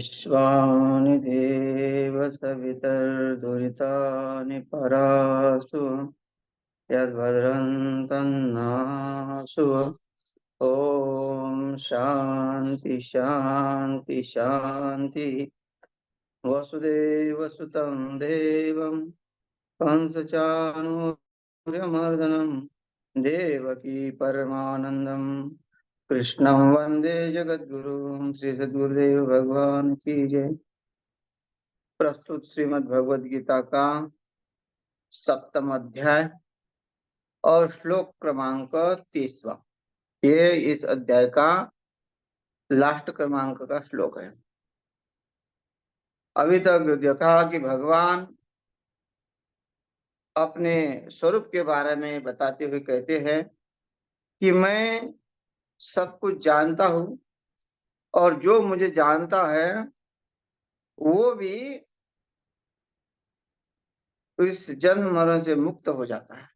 विश्वानि देव सवितर्दुरितानि परासु यद्भद्रं तन्नासु। ओम शांति शांति शांति। वसुदेवसुतं देवं कंसचाणूर्यमर्दनं देवकी परमानंदं कृष्णं वंदे जगद्गुरुं। श्री सद्गुरुदेव भगवान की जय। प्रस्तुत श्रीमद् भगवद गीता का 7वां अध्याय और श्लोक क्रमांक 30वां। ये इस अध्याय का लास्ट क्रमांक का श्लोक है। अभी तक देखा कि भगवान अपने स्वरूप के बारे में बताते हुए कहते हैं कि मैं सब कुछ जानता हूँ और जो मुझे जानता है वो भी इस जन्म मरण से मुक्त हो जाता है।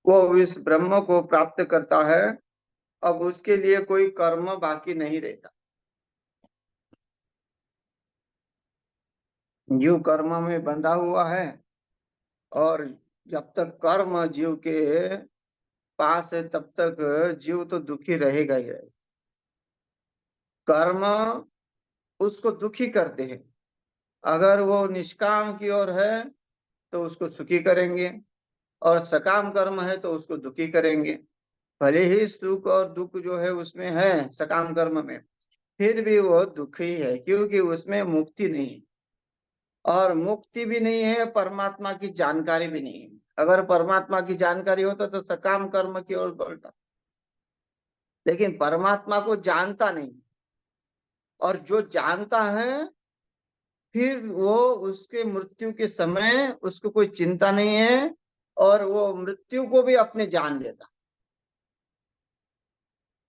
वो इस ब्रह्म को प्राप्त करता है। अब उसके लिए कोई कर्म बाकी नहीं रहता। जीव कर्म में बंधा हुआ है और जब तक कर्म जीव के पास है तब तक जीव तो दुखी रहेगा ही रहेगा। कर्म उसको दुखी करते हैं। अगर वो निष्काम की ओर है तो उसको सुखी करेंगे और सकाम कर्म है तो उसको दुखी करेंगे। भले ही सुख और दुख जो है उसमें है सकाम कर्म में, फिर भी वो दुखी है क्योंकि उसमें मुक्ति नहीं है। और मुक्ति भी नहीं है, परमात्मा की जानकारी भी नहीं है। अगर परमात्मा की जानकारी होता तो सकाम कर्म की ओर बढ़ता, लेकिन परमात्मा को जानता नहीं। और जो जानता है फिर वो उसके मृत्यु के समय उसको कोई चिंता नहीं है और वो मृत्यु को भी अपने जान लेता।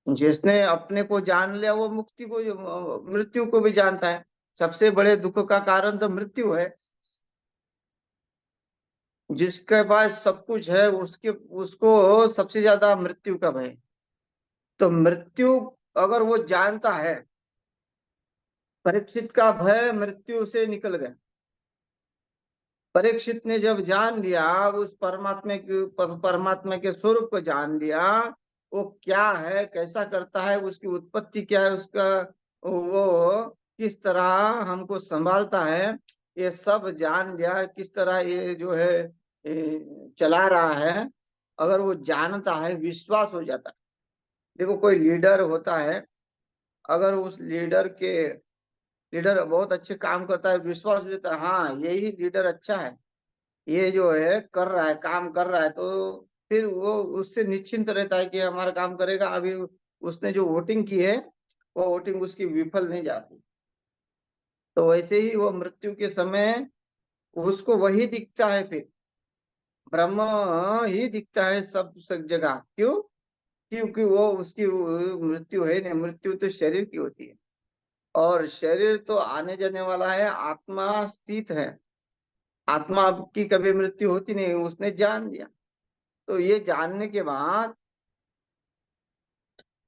जिसने अपने को जान लिया वो मुक्ति को मृत्यु को भी जानता है। सबसे बड़े दुख का कारण तो मृत्यु है। जिसके पास सब कुछ है उसके उसको सबसे ज्यादा मृत्यु का भय। तो मृत्यु अगर वो जानता है, परीक्षित का भय मृत्यु से निकल गया। परीक्षित ने जब जान लिया उस परमात्मा के स्वरूप को जान लिया, वो क्या है, कैसा करता है, उसकी उत्पत्ति क्या है, उसका वो किस तरह हमको संभालता है, ये सब जान लिया। किस तरह ये जो है चला रहा है, अगर वो जानता है विश्वास हो जाता है। देखो कोई लीडर होता है, अगर उस लीडर बहुत अच्छे काम करता है, विश्वास हो जाता है हाँ यही लीडर अच्छा है, ये जो है कर रहा है काम कर रहा है, तो फिर वो उससे निश्चिंत रहता है कि हमारा काम करेगा। अभी उसने जो वोटिंग की है वो वोटिंग उसकी विफल नहीं जाती। तो वैसे ही वो मृत्यु के समय उसको वही दिखता है, फिर ब्रह्म ही दिखता है सब जगह। क्यों? क्योंकि वो उसकी मृत्यु है नहीं। मृत्यु तो शरीर की होती है और शरीर तो आने जाने वाला है, आत्मा स्थित है। आत्मा की कभी मृत्यु होती नहीं, उसने जान लिया। तो ये जानने के बाद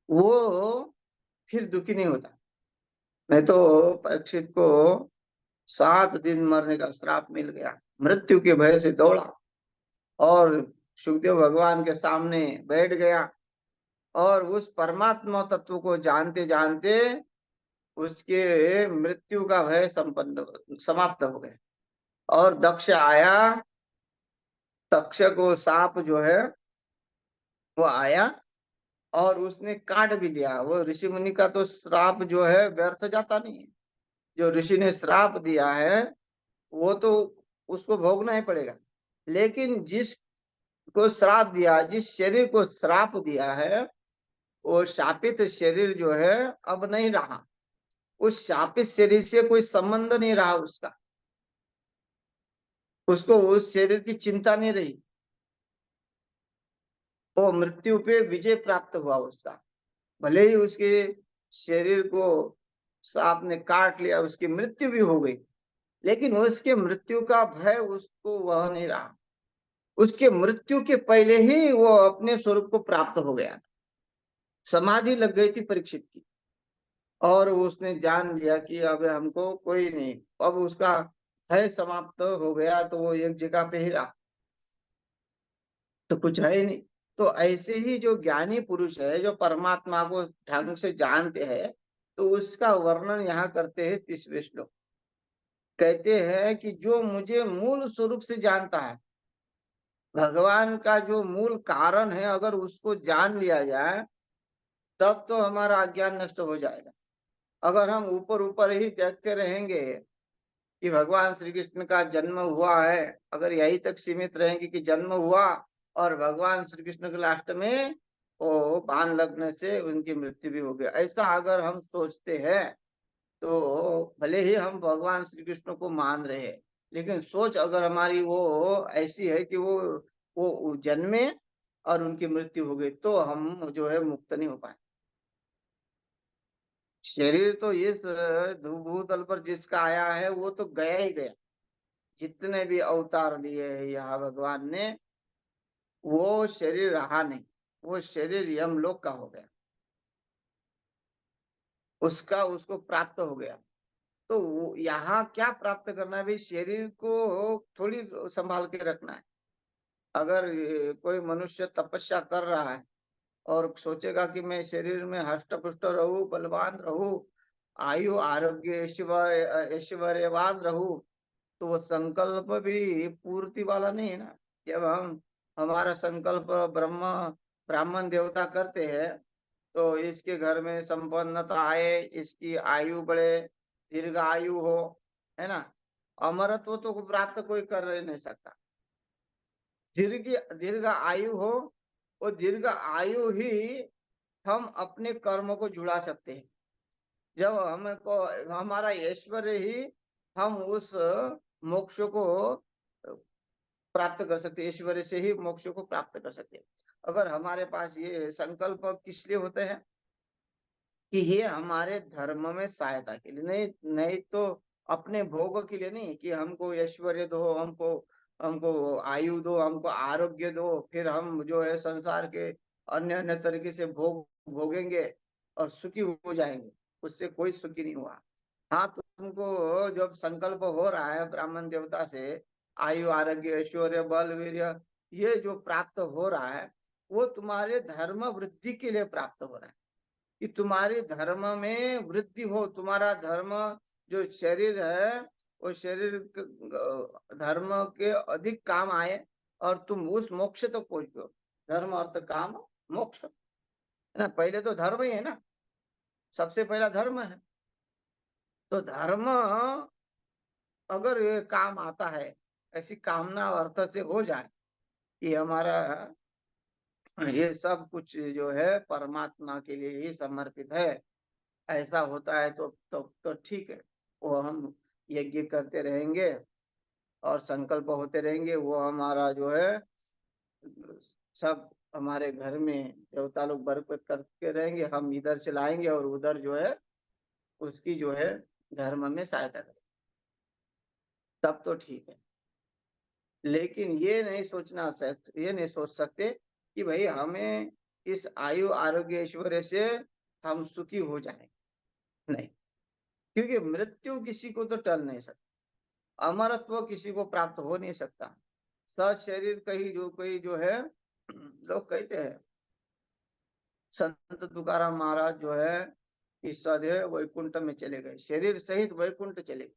वो फिर दुखी नहीं होता। नहीं तो परीक्षित को 7 दिन मरने का श्राप मिल गया, मृत्यु के भय से दौड़ा और सुखदेव भगवान के सामने बैठ गया और उस परमात्मा तत्व को जानते जानते उसके मृत्यु का भय संपन्न समाप्त हो गया। और दक्ष आया, तक्ष को सांप जो है वो आया और उसने काट भी लिया। वो ऋषि मुनि का तो श्राप जो है व्यर्थ जाता नहीं है। जो ऋषि ने श्राप दिया है वो तो उसको भोगना ही पड़ेगा। लेकिन जिसको श्राप दिया, जिस शरीर को श्राप दिया है, वो शापित शरीर जो है अब नहीं रहा। उस शापित शरीर से कोई संबंध नहीं रहा उसका। उसको उस शरीर की चिंता नहीं रही। वो मृत्यु पे विजय प्राप्त हुआ उसका। भले ही उसके शरीर को सांप ने काट लिया, उसकी मृत्यु भी हो गई, लेकिन उसके मृत्यु का भय उसको वह नहीं रहा। उसके मृत्यु के पहले ही वो अपने स्वरूप को प्राप्त हो गया। समाधि लग गई थी परीक्षित की और उसने जान लिया कि अब हमको कोई नहीं, अब उसका भय समाप्त हो गया, तो वो एक जगह पे ही रहा, तो कुछ है ही नहीं। तो ऐसे ही जो ज्ञानी पुरुष है, जो परमात्मा को ढंग से जानते हैं, तो उसका वर्णन यहाँ करते हैं 30वें श्लोक। कहते हैं कि जो मुझे मूल स्वरूप से जानता है, भगवान का जो मूल कारण है, अगर उसको जान लिया जाए, तब तो हमारा अज्ञान नष्ट हो जाएगा। अगर हम ऊपर ऊपर ही देखते रहेंगे कि भगवान श्री कृष्ण का जन्म हुआ है, अगर यही तक सीमित रहेंगे कि जन्म हुआ और भगवान श्री कृष्ण के लास्ट में वो बाण लगने से उनकी मृत्यु भी हो गई, ऐसा अगर हम सोचते हैं, तो भले ही हम भगवान श्री कृष्ण को मान रहे हैं, लेकिन सोच अगर हमारी वो ऐसी है कि वो जन्मे और उनकी मृत्यु हो गई, तो हम जो है मुक्त नहीं हो पाए। शरीर तो इस भूतल पर जिसका आया है, वो तो गया ही गया। जितने भी अवतार लिए हैं यहाँ भगवान ने, वो शरीर रहा नहीं, वो शरीर यमलोक का हो गया, उसका उसको प्राप्त हो गया। तो यहाँ क्या प्राप्त करना है भाई? शरीर को थोड़ी संभाल के रखना है। अगर कोई मनुष्य तपस्या कर रहा है और सोचेगा कि मैं शरीर में हष्ट पुष्ट रहूं, बलवान रहूं, आयु आरोग्य ऐश्वर्यवान रहूं, तो वो संकल्प भी पूर्ति वाला नहीं है ना। जब हम हमारा संकल्प ब्रह्म ब्राह्मण देवता करते हैं, तो इसके घर में संपन्नता आए, इसकी आयु बढ़े, दीर्घ आयु हो, है ना। अमरत्व तो प्राप्त कोई कर ही नहीं सकता। दीर्घ दीर्घ आयु हो, वो दीर्घ आयु ही हम अपने कर्म को जुड़ा सकते हैं। जब हमको हमारा ऐश्वर्य ही हम उस मोक्ष को प्राप्त कर सकते हैं, ऐश्वर्य से ही मोक्ष को प्राप्त कर सकते हैं। अगर हमारे पास ये संकल्प किस लिए होते हैं कि ये हमारे धर्म में सहायता के लिए, नहीं नहीं तो अपने भोग के लिए नहीं, कि हमको ऐश्वर्य दो, हमको हमको आयु दो, हमको आरोग्य दो, फिर हम जो है संसार के अन्य अन्य तरीके से भोग भोगेंगे और सुखी हो जाएंगे। उससे कोई सुखी नहीं हुआ। हाँ, तुमको जब संकल्प हो रहा है ब्राह्मण देवता से, आयु आरोग्य ऐश्वर्य बल वीर्य, ये जो प्राप्त हो रहा है, वो तुम्हारे धर्म वृद्धि के लिए प्राप्त हो रहा है, कि तुम्हारे धर्म में वृद्धि हो, तुम्हारा धर्म जो शरीर है, वो शरीर धर्म के अधिक काम आए और तुम उस मोक्ष तक पहुंचो। धर्म अर्थ काम मोक्ष, है ना। पहले तो धर्म ही है ना, सबसे पहला धर्म है। तो धर्म अगर ये काम आता है, ऐसी कामना अर्थ से हो जाए कि हमारा ये सब कुछ जो है परमात्मा के लिए ही समर्पित है, ऐसा होता है, तो ठीक है। वो हम यज्ञ करते रहेंगे और संकल्प होते रहेंगे, वो हमारा जो है सब हमारे घर में देवता लोग बरकत करते रहेंगे, हम इधर से लाएंगे और उधर जो है उसकी जो है धर्म में सहायता करेंगे, तब तो ठीक है। लेकिन ये नहीं सोच सकते कि भाई हमें इस आयु आरोग्य ऐश्वर्य से हम सुखी हो जाएं। नहीं, क्योंकि मृत्यु किसी को तो टल नहीं सकता, अमरत्व किसी को प्राप्त हो नहीं सकता। सशरीर कही जो कोई जो है लोग कहते हैं, संत तुकाराम महाराज जो है इस सदैव वैकुंठ में चले गए, शरीर सहित वैकुंठ चले गए।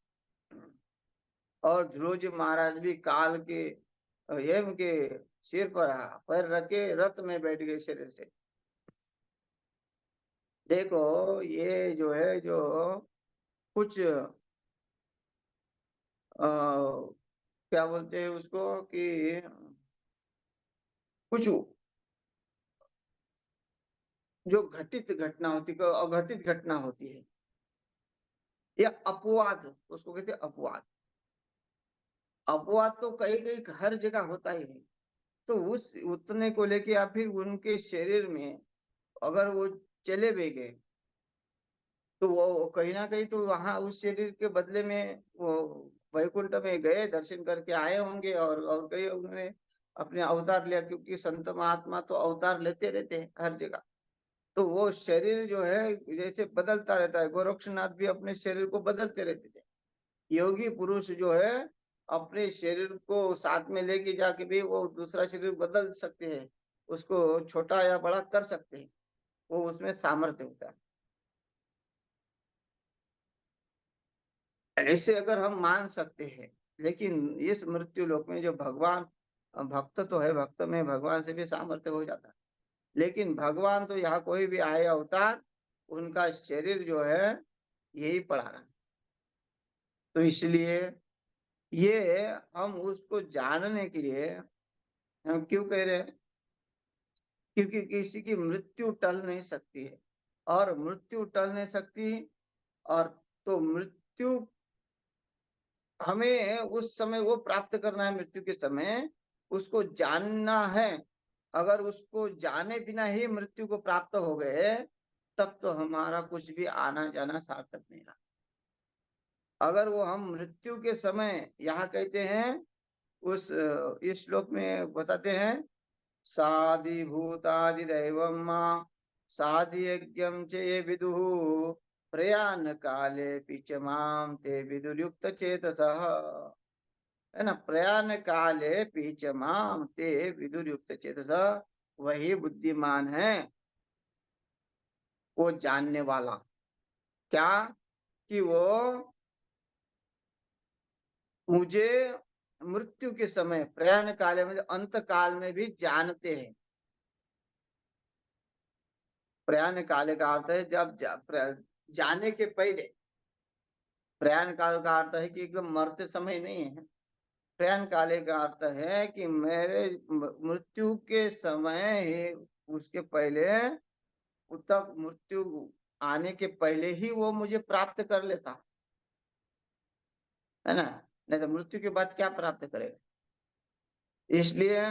और ध्रुव जी महाराज भी काल के यम के सिर पर पैर रखे रथ में बैठ गए शरीर से। देखो ये जो है, जो कुछ क्या बोलते हैं उसको, कि कुछ जो घटित घटना होती है, अघटित घटना होती है, या अपवाद, उसको कहते हैं अपवाद। अपवाद तो कहीं कहीं हर जगह होता ही है। तो उस उतने को लेके या फिर उनके शरीर में अगर वो चले भी गए, तो वो कहीं ना कहीं तो वहां उस शरीर के बदले में वो वैकुंठ में गए, दर्शन करके आए होंगे, और कहीं उन्होंने अपने अवतार लिया, क्योंकि संत महात्मा तो अवतार लेते रहते हैं हर जगह। तो वो शरीर जो है जैसे बदलता रहता है। गोरक्षनाथ भी अपने शरीर को बदलते रहते थे। योगी पुरुष जो है अपने शरीर को साथ में लेके जाके भी वो दूसरा शरीर बदल सकते हैं, उसको छोटा या बड़ा कर सकते हैं, वो उसमें सामर्थ्य होता है। ऐसे अगर हम मान सकते हैं, लेकिन इस मृत्यु लोक में जो भगवान, भक्त तो है, भक्त में भगवान से भी सामर्थ्य हो जाता है, लेकिन भगवान तो यहाँ कोई भी आए अवतार, उनका शरीर जो है यही पड़ा रहा। तो इसलिए ये हम उसको जानने के लिए हम क्यों कह रहे हैं, क्योंकि किसी की मृत्यु टल नहीं सकती है, और मृत्यु टल नहीं सकती, और तो मृत्यु हमें उस समय वो प्राप्त करना है, मृत्यु के समय उसको जानना है। अगर उसको जाने बिना ही मृत्यु को प्राप्त हो गए, तब तो हमारा कुछ भी आना जाना सार्थक नहीं रहा। अगर वो हम मृत्यु के समय, यहाँ कहते हैं उस इस श्लोक में बताते हैं, सादि भूतादि दैवम मां सादि यज्ञम च ये विदुः प्रयाण काले पिच माम ते विदुर्युक्त चेतसः। है ना, प्रयाण काले पिच माम ते विदुर्युक्त चेतसः, वही बुद्धिमान है, वो जानने वाला। क्या? कि वो मुझे मृत्यु के समय, प्रयाण काले में अंत काल में भी जानते हैं। प्रयाण काले का अर्थ है जब जाने के पहले। प्रयाण काल का अर्थ है कि एकदम मरते समय नहीं है। प्रयाण काले का अर्थ है कि मेरे मृत्यु के समय ही, उसके पहले, तक मृत्यु आने के पहले ही वो मुझे प्राप्त कर लेता है ना। नहीं तो मृत्यु के बाद क्या प्राप्त करेगा। इसलिए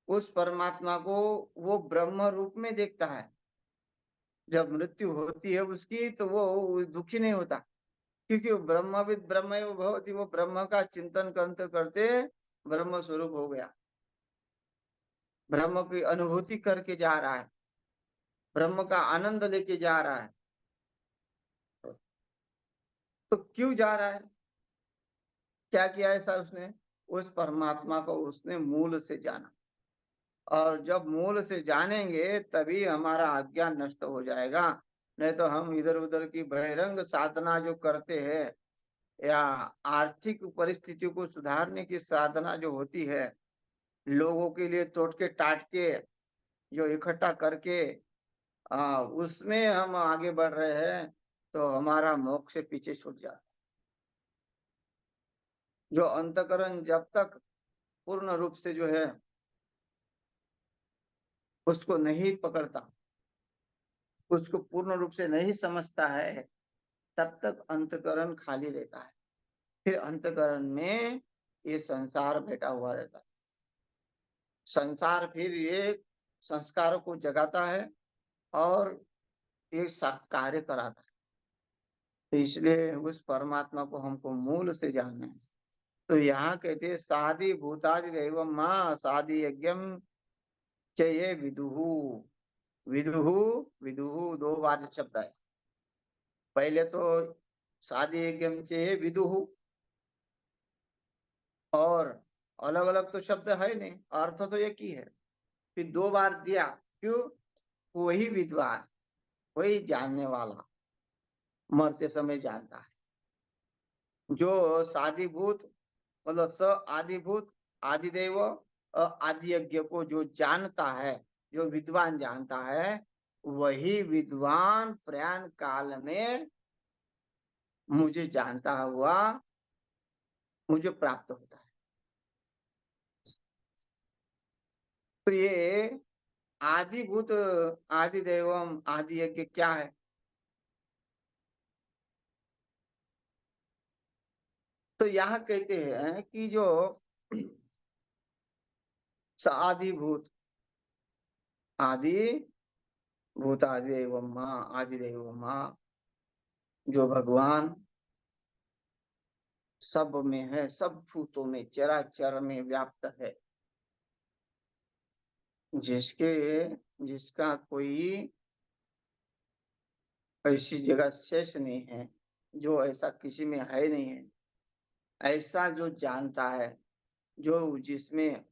उस परमात्मा को वो ब्रह्म रूप में देखता है। जब मृत्यु होती है उसकी, तो वो दुखी नहीं होता, क्योंकि वो ब्रह्मविद ब्रह्म भवति, वो ब्रह्म का चिंतन करते करते ब्रह्म स्वरूप हो गया, ब्रह्म की अनुभूति करके जा रहा है, ब्रह्म का आनंद लेके जा रहा है। तो क्यों जा रहा है, क्या किया ऐसा उसने? उस परमात्मा को उसने मूल से जाना, और जब मूल से जानेंगे तभी हमारा अज्ञान नष्ट हो जाएगा। नहीं तो हम इधर उधर की बहिरंग साधना जो करते हैं, या आर्थिक परिस्थितियों को सुधारने की साधना जो होती है, लोगों के लिए तोड़ के टाट के जो इकट्ठा करके उसमें हम आगे बढ़ रहे हैं, तो हमारा मोक्ष से पीछे छूट जाता है। जो अंतकरण जब तक पूर्ण रूप से जो है उसको नहीं पकड़ता, उसको पूर्ण रूप से नहीं समझता है, तब तक अंतकरण खाली रहता है। फिर अंतकरण में ये संसार बैठा हुआ रहता है। संसार फिर ये संस्कारों को जगाता है और एक कार्य कराता है। तो इसलिए उस परमात्मा को हमको मूल से जानना है। तो यहाँ कहते हैं सादि भूतादि दैवम मां सादि यज्ञम च ये विदुहु। विदुहु, विदुहु दो बार शब्द है। पहले तो सादि यज्ञम च ये विदुहु, और अलग अलग तो शब्द है नहीं, अर्थ तो एक ही है। फिर दो बार दिया, क्यों? वही विद्वान, वही जानने वाला मरते समय जानता है। जो सादिभूत, मतलब स आदिभूत, आदिदेव, आदि यज्ञ को जो जानता है, जो विद्वान जानता है, वही विद्वान प्रयाण काल में मुझे जानता हुआ मुझे प्राप्त होता है। तो ये आदिभूत, आदिदेवम, आदि यज्ञ क्या है? तो यहाँ कहते हैं कि जो आदिभूत, आदि भूत आदि एवं माँ, आदि एवं माँ, जो भगवान सब में है, सब भूतों में, चराचर में व्याप्त है, जिसके जिसका कोई ऐसी जगह शेष नहीं है जो ऐसा किसी में है नहीं है। ऐसा जो जानता है, जो जिसमें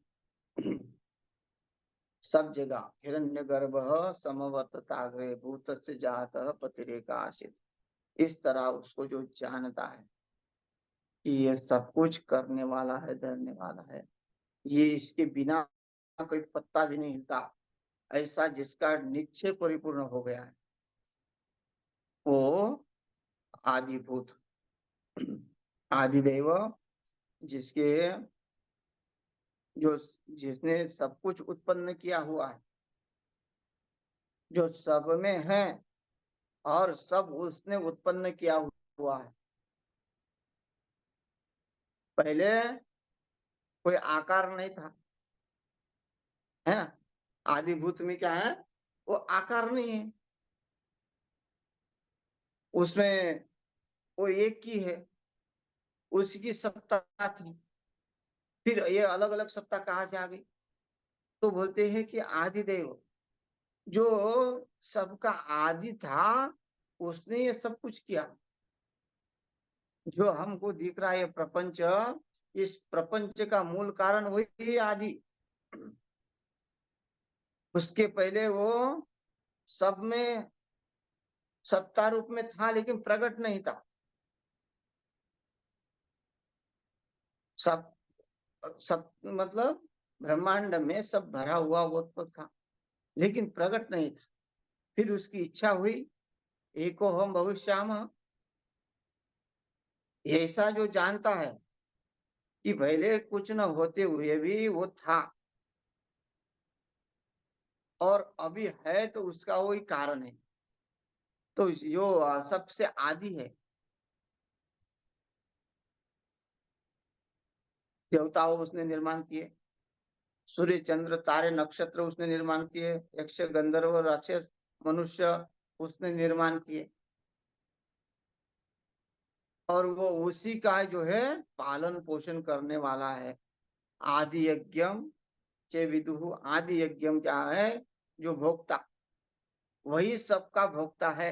सब जगह हिरण्यगर्भ समवर्तताग्रे भूतस्य जातः पतिरेका आशित, इस तरह उसको जो जानता है कि ये सब कुछ करने वाला है, धरने वाला है, ये इसके बिना कोई पत्ता भी नहीं हिलता, ऐसा जिसका निश्चय परिपूर्ण हो गया है, वो आदिभूत आदिदेव, जिसके जो जिसने सब कुछ उत्पन्न किया हुआ है, जो सब में है और सब उसने उत्पन्न किया हुआ है। पहले कोई आकार नहीं था, है ना। आदिभूत में क्या है, वो आकार नहीं है, उसमें वो एक ही है, उसकी सत्ता थी। फिर ये अलग अलग सत्ता कहाँ से आ गई, तो बोलते हैं कि आदिदेव जो सबका आदि था, उसने ये सब कुछ किया। जो हमको दिख रहा है ये प्रपंच, इस प्रपंच का मूल कारण वही आदि। उसके पहले वो सब में सत्ता रूप में था, लेकिन प्रकट नहीं था। सब सब मतलब ब्रह्मांड में सब भरा हुआ वो तो था, लेकिन प्रकट नहीं था। फिर उसकी इच्छा हुई, एको हम भविष्याम, ऐसा जो जानता है कि पहले कुछ न होते हुए भी वो था और अभी है, तो उसका वही कारण है। तो जो सबसे आदि है, देवताओं उसने निर्माण किए, सूर्य चंद्र तारे नक्षत्र उसने निर्माण किए, यक्ष गंधर्व राक्षस मनुष्य उसने निर्माण किए, और वो उसी का जो है पालन पोषण करने वाला है। आदि यज्ञम चे विदुहु, आदि यज्ञम क्या है, जो भोक्ता, वही सबका भोक्ता है,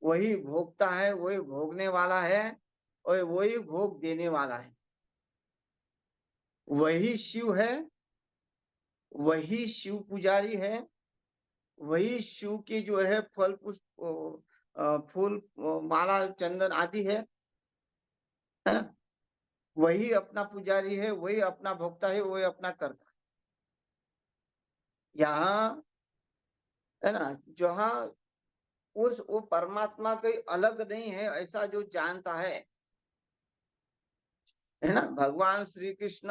वही भोक्ता है, वही भोगने वाला है, और वही भोग देने वाला है। वही शिव है, वही शिव पुजारी है, वही शिव की जो है फल पुष्प फूल माला चंदन आदि है ना। वही अपना पुजारी है, वही अपना भोक्ता है, वही अपना कर्ता। यहाँ है ना, जहाँ उस वो परमात्मा कोई अलग नहीं है, ऐसा जो जानता है ना। भगवान श्री कृष्ण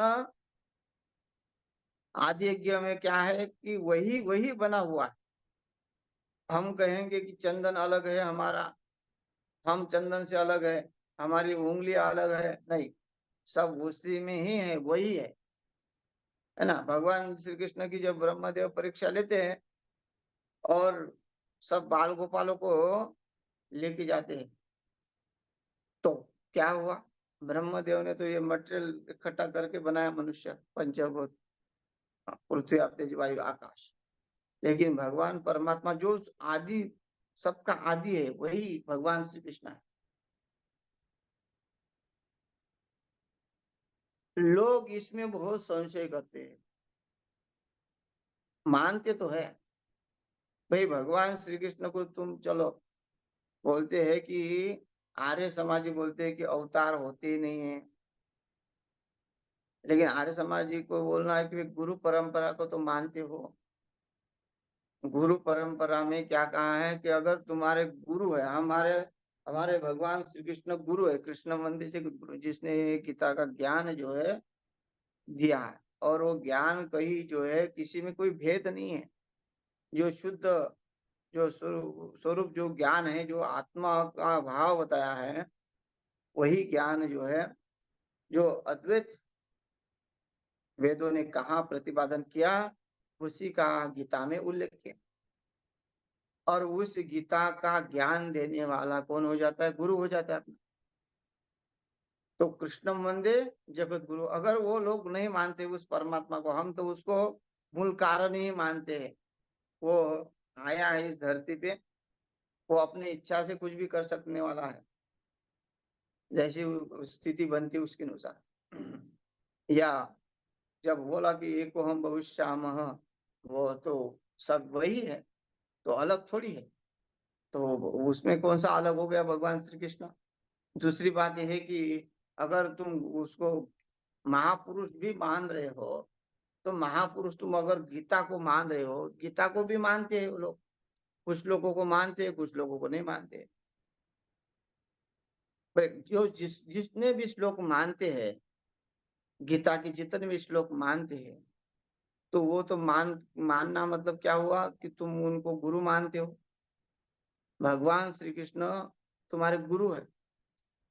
आदि यज्ञ में क्या है कि वही वही बना हुआ है। हम कहेंगे कि चंदन अलग है हमारा, हम चंदन से अलग है, हमारी उंगलियां अलग है, नहीं, सब उसी में ही है, वही है ना। भगवान श्री कृष्ण की जब ब्रह्मदेव परीक्षा लेते हैं और सब बाल गोपालों को लेके जाते हैं, तो क्या हुआ, ब्रह्मदेव ने तो ये मटेरियल इकट्ठा करके बनाया मनुष्य, पंचभूत, पृथ्वी आप तेज वायु आकाश। लेकिन भगवान परमात्मा जो आदि, सबका आदि है, वही भगवान श्री कृष्ण है। लोग इसमें बहुत संशय करते हैं, मानते तो है भाई भगवान श्री कृष्ण को, तुम चलो बोलते हैं कि आर्य समाजी बोलते हैं कि अवतार होते ही नहीं है, लेकिन आर्य समाजी को बोलना है कि वे गुरु परंपरा को तो मानते हो। गुरु परंपरा में क्या कहा है कि अगर तुम्हारे गुरु है, हमारे हमारे भगवान श्री कृष्ण गुरु है, कृष्ण मंदिर से गुरु, जिसने गीता का ज्ञान जो है दिया है, और वो ज्ञान कहीं जो है किसी में कोई भेद नहीं है। जो शुद्ध, जो स्वरूप जो ज्ञान है, जो आत्मा का भाव बताया है, वही ज्ञान जो है, जो अद्वैत वेदों ने कहा प्रतिपादन किया, उसी का गीता में उल्लेख है। और उस गीता का ज्ञान देने वाला कौन हो जाता है, गुरु हो जाता है अपना। तो कृष्ण वंदे जगत गुरु, अगर वो लोग नहीं मानते उस परमात्मा को, हम तो उसको मूल कारण ही मानते हैं। वो आया है इस धरती पे, वो अपनी इच्छा से कुछ भी कर सकने वाला है, जैसी स्थिति बनती उसके अनुसार। या जब बोला कि एको हम भविष्यामः, वो तो सब वही है, तो अलग थोड़ी है। तो उसमें कौन सा अलग हो गया भगवान श्री कृष्ण। दूसरी बात यह है कि अगर तुम उसको महापुरुष भी मान रहे हो, तो महापुरुष तुम अगर गीता को मान रहे हो, गीता को भी मानते हैं वो लोग, कुछ लोगों को मानते हैं, कुछ लोगों को नहीं मानते। पर जो जिसने भी श्लोक मानते हैं, गीता के जितने भी श्लोक मानते हैं, तो वो तो मानना मतलब क्या हुआ कि तुम उनको गुरु मानते हो। भगवान श्री कृष्ण तुम्हारे गुरु है।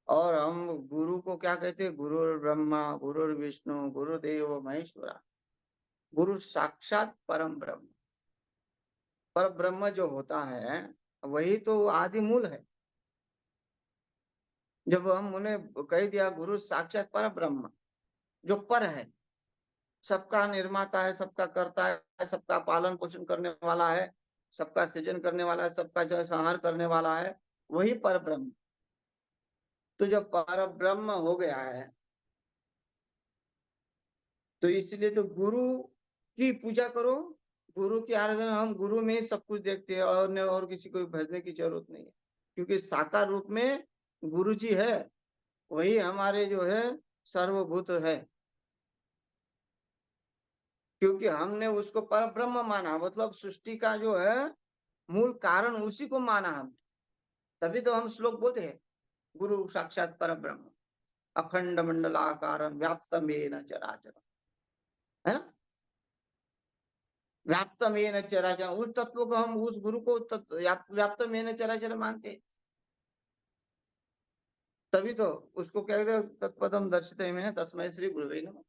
और हम गुरु को क्या कहते हैं? गुरु ब्रह्मा, गुरु विष्णु, गुरुदेव महेश्वरा। गुरु साक्षात परम ब्रह्म। पर ब्रह्म जो होता है वही तो आदि मूल है। जब हम उन्हें कह दिया गुरु साक्षात पर ब्रह्म, जो पर है, सबका निर्माता है, सबका करता है, सबका पालन पोषण करने वाला है, सबका सृजन करने वाला है, सबका जो संहार करने वाला है, वही पर ब्रह्म। तो जब पर ब्रह्म हो गया है, तो इसलिए तो गुरु की पूजा करो, गुरु की आराधना। हम गुरु में ही सब कुछ देखते हैं, और किसी को भेजने की जरूरत नहीं है, क्योंकि साकार रूप में गुरु जी है, वही हमारे जो है सर्वभूत है। क्योंकि हमने उसको पर ब्रह्म माना, मतलब सृष्टि का जो है मूल कारण उसी को माना हम। तभी तो हम श्लोक बोलते हैं, गुरु साक्षात पर ब्रह्म अखंड मंडलाकार व्याप्तम येन चराचर, है ना। व्याप्तम येन चराचर, उस तत्व को हम, उस गुरु को व्याप्तम येन चराचर मानते हैं। तभी तो उसको क्या कहते हैं, तत्पदम दर्शिते में तस्मै श्री गुरुवे नमः।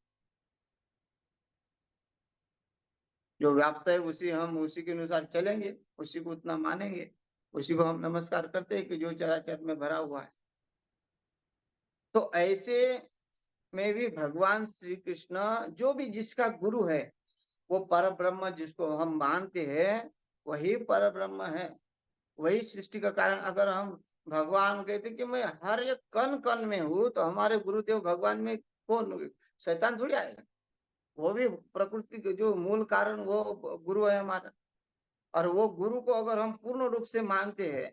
जो व्याप्त है उसी हम उसी के अनुसार चलेंगे, उसी को उतना मानेंगे, उसी को हम नमस्कार करते हैं कि जो चराचर में भरा हुआ है। तो ऐसे में भी भगवान श्री कृष्ण जो भी जिसका गुरु है, वो पर ब्रह्म जिसको हम मानते हैं, वही पर ब्रह्म है, वही सृष्टि का कारण। अगर हम भगवान कहते कि मैं हर एक कण कण में हूँ, तो हमारे गुरुदेव भगवान में कौन, शैतान थोड़ी आएगा। वो भी प्रकृति के जो मूल कारण, वो गुरु है हमारा। और वो गुरु को अगर हम पूर्ण रूप से मानते हैं,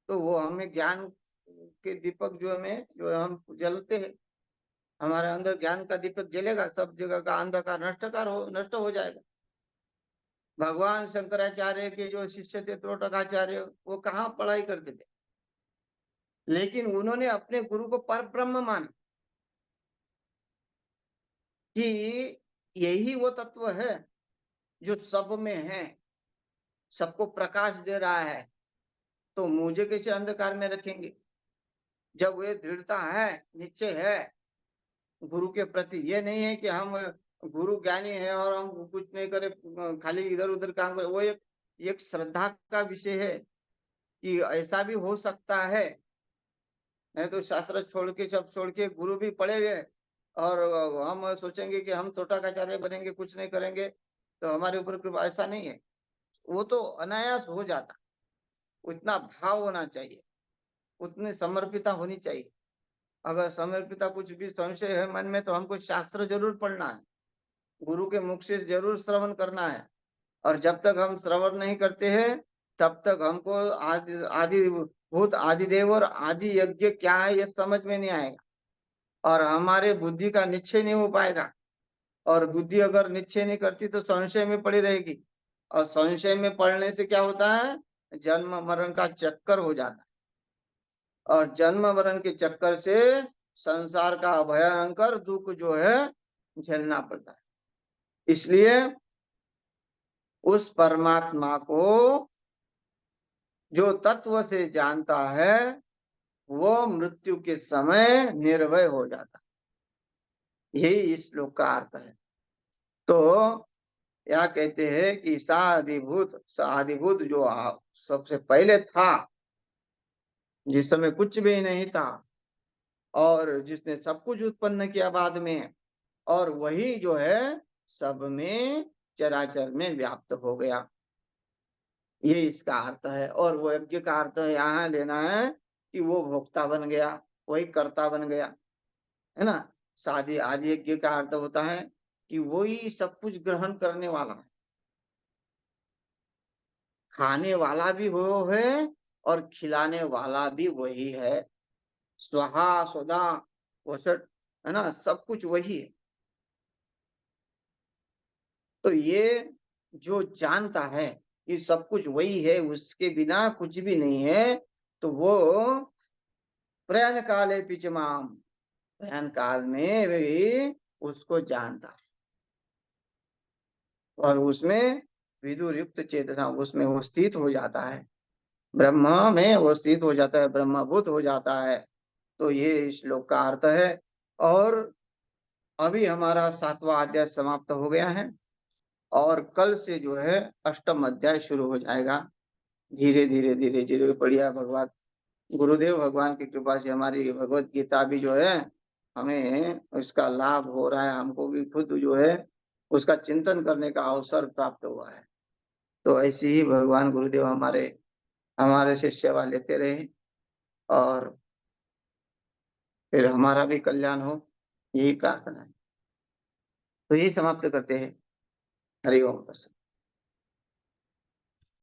तो वो हमें ज्ञान के दीपक जो हमें जो हम जलते हैं, हमारे अंदर ज्ञान का दीपक जलेगा, सब जगह का अंधकार नष्ट हो जाएगा। भगवान शंकराचार्य के जो शिष्य थे त्रोटकाचार्य, वो कहाँ पढ़ाई करते थे, लेकिन उन्होंने अपने गुरु को पर ब्रह्म माना कि यही वो तत्व है जो सब में है, सबको प्रकाश दे रहा है, तो मुझे कैसे अंधकार में रखेंगे। जब वे दृढ़ता है, निश्चय है गुरु के प्रति, ये नहीं है कि हम गुरु ज्ञानी है और हम कुछ नहीं करे, खाली इधर उधर काम करे, वो एक श्रद्धा का विषय है कि ऐसा भी हो सकता है। नहीं तो शास्त्र छोड़ के, सब छोड़ के गुरु भी पड़े गए, और हम सोचेंगे कि हम तोटाकाचार्य बनेंगे, कुछ नहीं करेंगे तो हमारे ऊपर कृपा, ऐसा नहीं है। वो तो अनायास हो जाता। उतना भाव होना चाहिए, उतनी समर्पिता होनी चाहिए। अगर समर्पिता कुछ भी संशय है मन में, तो हमको शास्त्र जरूर पढ़ना है, गुरु के मुख से जरूर श्रवण करना है। और जब तक हम श्रवण नहीं करते हैं, तब तक हमको आदि आदि भूत आदिदेव और आदि यज्ञ क्या है ये समझ में नहीं आएगा, और हमारे बुद्धि का निश्चय नहीं हो पाएगा। और बुद्धि अगर निश्चय नहीं करती, तो संशय में पड़ी रहेगी, और संशय में पड़ने से क्या होता है, जन्म मरण का चक्कर हो जाता है। और जन्म मरण के चक्कर से संसार का भयंकर दुख जो है झेलना पड़ता है। इसलिए उस परमात्मा को जो तत्व से जानता है, वो मृत्यु के समय निर्भय हो जाता है। यही इस श्लोक का अर्थ है। तो यह कहते हैं कि साधिभूत जो सबसे पहले था, जिस समय कुछ भी नहीं था, और जिसने सब कुछ उत्पन्न किया बाद में, और वही जो है सब में चराचर में व्याप्त हो गया। ये इसका अर्थ है। और वो यज्ञ का अर्थ यहाँ लेना है कि वो भोक्ता बन गया, वही कर्ता बन गया, है ना। शादी आदि यज्ञ का अर्थ होता है कि वही सब कुछ ग्रहण करने वाला है, खाने वाला भी वो है और खिलाने वाला भी वही है। स्वाहा स्वधा वसट, है ना, सब कुछ वही है। तो ये जो जानता है कि सब कुछ वही है, उसके बिना कुछ भी नहीं है, तो वो प्रयाण काले पिचमाम, प्रयाण काल में भी उसको जानता है और उसमें विदुर युक्त चेतना उसमें वो स्थित हो जाता है, ब्रह्म में वो स्थित हो जाता है, ब्रह्मभूत हो जाता है। तो ये श्लोक का अर्थ है। और अभी हमारा 7वां अध्याय समाप्त हो गया है और कल से जो है अष्टम अध्याय शुरू हो जाएगा। धीरे धीरे धीरे धीरे बढ़िया, भगवान गुरुदेव भगवान की कृपा से हमारी भगवत गीता भी जो है हमें इसका लाभ हो रहा है, हमको भी खुद जो है उसका चिंतन करने का अवसर प्राप्त हुआ है। तो ऐसे ही भगवान गुरुदेव हमारे हमारे से सेवा लेते रहे और फिर हमारा भी कल्याण हो, यही प्रार्थना है। तो यही समाप्त करते हैं। हरि ओम।